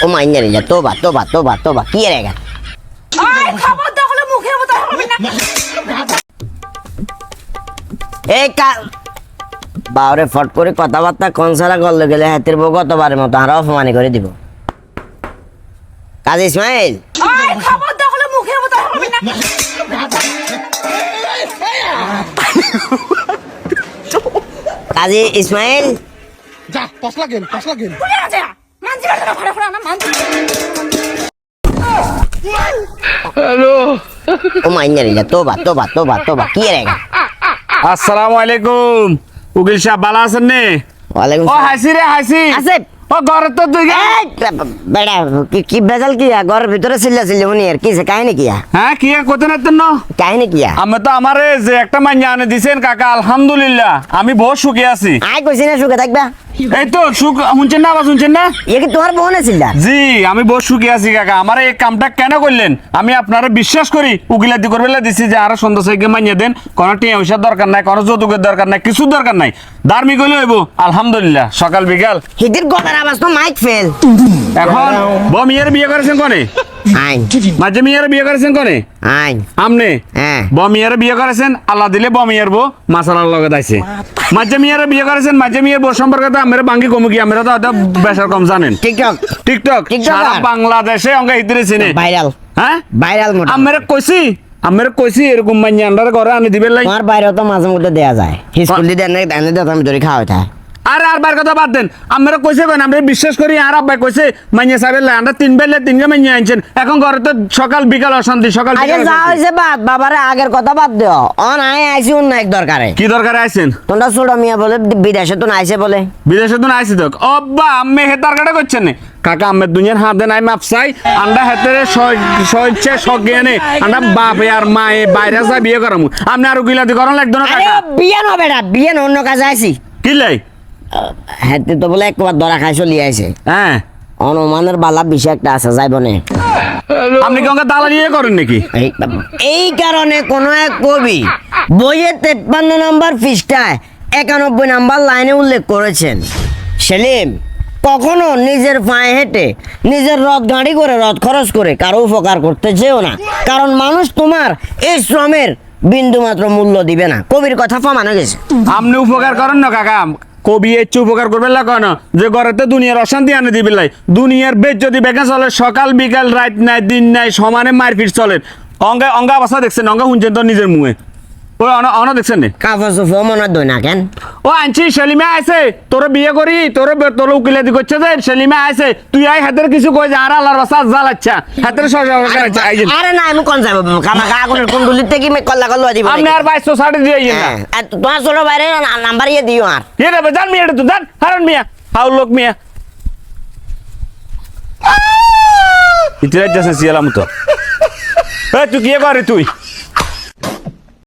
ও মাইন্যা রে তোবা তোবা তোবা তোবা কি রে গা আয় খবর দেখলে মুখের মতো হবে না এই কা বাউরে ফট করে কথাবার্তা কনসারা করলে গেলে হাতের বউ কতবারের মতো আরো অপমানি করে দিব কাজী ইসমাইল আয় খবর দেখলে মুখের মতো হবে না কাজী ইসমাইল যা পছলা গেল পুলিশ আছে মানছি বাড়া ভাড়া ভাড়া না মানছি ও মাইন্যা রে তোবা তোবা তোবা তোবা কি রে গা আসসালামু আলাইকুম উকিল সাহেব ভালো আছেন নে ওয়ালাইকুম ও হাসি রে হাসি আছে ও ঘরে তো তুই এই বেড়া কি বেজাল কি ঘরের ভিতরে চিল্লা চিল্লি উনি আর কি কাহিনী কি হ্যাঁ কি করতে না কাহিনী কি আমি তো আমারে যে একটা মাইয়া আনে দিছেন কাকা আলহামদুলিল্লাহ আমি বহুত সুখী আছি আয় কইছি না সুখে থাকবা এই তো সুখ শুনছেন না আবার শুনছেন না এ কি তোমার বোন ছিলা জি আমি বহুত সুখী আছি কাকা আমার এই কামটা কেন করলেন আমি আপনারা বিশ্বাস করি উকিলাতি করবে দিছি যে আরো সন্ধ্যা সাইকে মাইয়া দেন কোনো টিয়া পয়সার দরকার নাই কোনো যৌতুকের দরকার নাই কিছু দরকার নাই ধার্মিক হইলে হইব আলহামদুলিল্লাহ সকাল বিকাল হিদির গলার আওয়াজ তো মাইক ফেল এখন বমিয়ার বিয়ে করেছেন কোনে আইন মাঝে মিয়ার বিয়ে করেছেন কোনে আইন আমনে হ্যাঁ বমিয়ার বিয়ে করেছেন আল্লাহ দিলে বমিয়ার বউ মাসালার লগে দাইছে মাঝে মিয়ার বিয়ে করেছেন মাঝে মিয়ার বউ সম্পর্কে তো আমরা বাঙ্গি কমু কি আমরা তো হয়তো বেশার কম জানেন টিকটক টিকটক টিকটকার। সারা বাংলাদেশে অঙ্গ হিতরে চিনে ভাইরাল হ্যাঁ ভাইরাল মোটা আমরা কইছি এরকম মাইয়া আন্ডার ঘরে আনি দিবেন লাই তোমার বাইরেও তো মাঝে মধ্যে দেয়া যায় স্কুল দিয়ে দেন দেন আমি ধরে খাওয়া থাকে আর বার কথা বাদ দেন আমরা কইছে কেন আমরা বিশ্বাস করি আর আব্বাই কইছে মাইয়া সাহেবের লাই আমরা তিন বেলে তিনকে মাইয়া আনছেন এখন ঘরে তো সকাল বিকাল অশান্তি সকাল আগে বিকাল যা অশান্তি। হয়েছে বাদ বাবারে আগের কথা বাদ দিও অন আয় আইছি অন্য এক দরকারে কি দরকারে আইছেন তোমরা ছোট মিয়া বলে বিদেশে তো আইছে বলে বিদেশে তো আইছি তো অব্বা আম্মে হেতার কাটা করছেন নে কাকা আম্মের দুনিয়ার হাতে নাই মাপসাই আন্ডা হাতে সইছে সজ্ঞানে আন্ডা বাপে আর মায়ে বাইরে যা বিয়ে করামু আপনি আর উকিলাতি করান লাগতো না আরে কাকা বিয়ে না বেটা বিয়ে না অন্য কাজে আইছি কি লাই হাতে তো বলে একবার ধরা খাই চলি আইছে হ্যাঁ অনুমানের বালা বিষয় একটা আছে যাইব না আপনি কি অঙ্কা দালালি করেন নাকি এই কারণে কোন এক কবি বইয়ের 53 নম্বর পৃষ্ঠায় 91 নম্বর লাইনে উল্লেখ করেছেন সেলিম কখনো নিজের পায়ে হেঁটে নিজের রথ গাড়ি করে রথ খরচ করে কারো উপকার করতে চেও না কারণ মানুষ তোমার এই শ্রমের বিন্দু মাত্র মূল্য দিবে না কবির কথা প্রমাণ হয়ে গেছে আপনি উপকার করেন না কাকা কবি এর উপকার করবেন না কেন যে ঘরেতে দুনিয়ার অশান্তি আনে দিবে লাই দুনিয়ার বেশ যদি বেকা চলে সকাল বিকাল রাত নাই দিন নাই সমানে মারপিট চলে অঙ্গা অবস্থা দেখছেন অঙ্গা শুনছেন তো নিজের মুখে ওই অন দেখছেন নে কাপড় চোপড় মনে দই না কেন ও আনছি সেলিমে আইছে তোর বিয়ে করি তোর উকিলাতি করছে যে সেলিমে আইছে তুই আই হাতের কিছু কই যে আর আল্লাহর বাসা জ্বালাচ্ছা হাতের আরে না আমি কোন যাবো কামাকা আগুনের কুণ্ডুলির থেকে মে কল্লা কল্লা দিব আপনি আর 2260 দিয়ে না হ্যাঁ আর তোমার ছোট বাইরে নাম্বার ইয়ে দিও আর ये रे बजान मिया तू जान हरन मिया हाउ लोग मिया इतने जैसे सियाला मुतो ए तू किए करे तू